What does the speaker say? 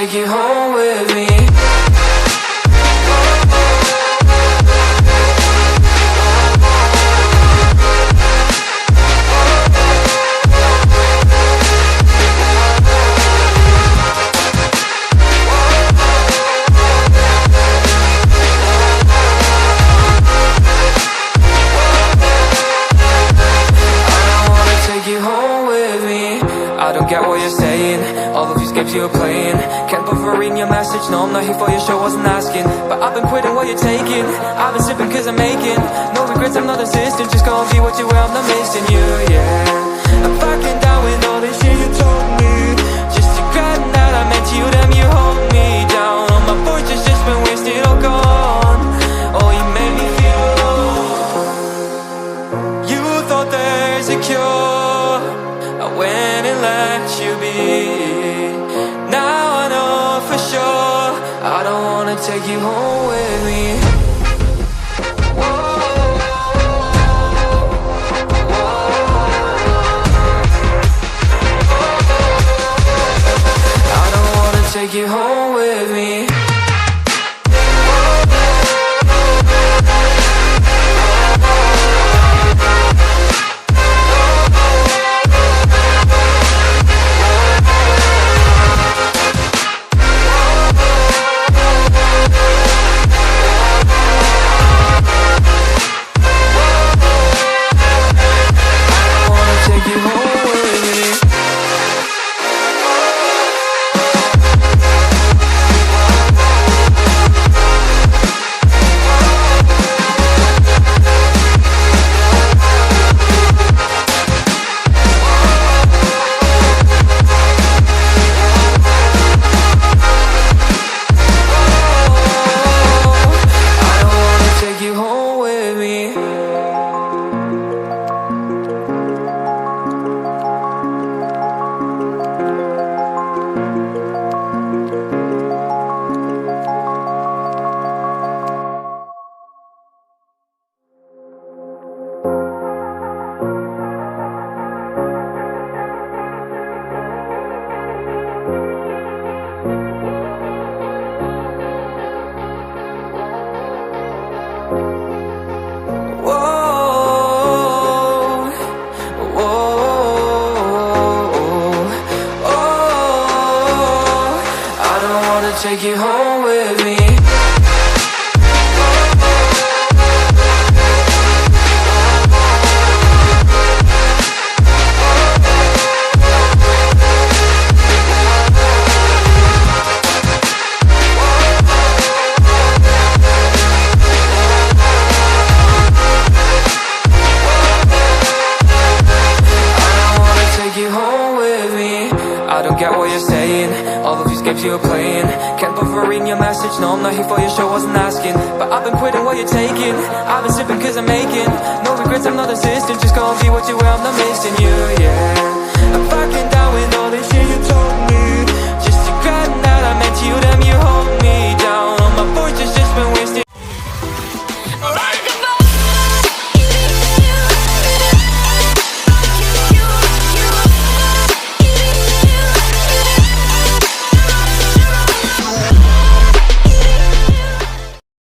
take you home with me. I don't get what you're saying, all of these games you're playing. Can't bother reading your message, no I'm not here for your show, wasn't asking. But I've been quitting what you're taking, I've been sipping cause I'm making no regrets, I'm not assistant, just go and be what you were, I'm not missing you, yeah. I'm backing down with all this shit you told me, just to grant that I meant you, damn you hold me down. All my fortune's just been wasted, all gone. Oh, you made me feel low. You thought there's a cure, I went and let you be. Now I know for sure I don't wanna take you home with me. I don't wanna take you home with me. Take you home with me. I don't get what you're saying, all of these games you're playing. Can't bother reading your message, no I'm not here for your show, wasn't asking. But I've been quitting what you're taking, I've been sipping cause I'm making no regrets, I'm not assistant, just go and be what you were, I'm not missing you, yeah. I'm backing down with all this shit you told me.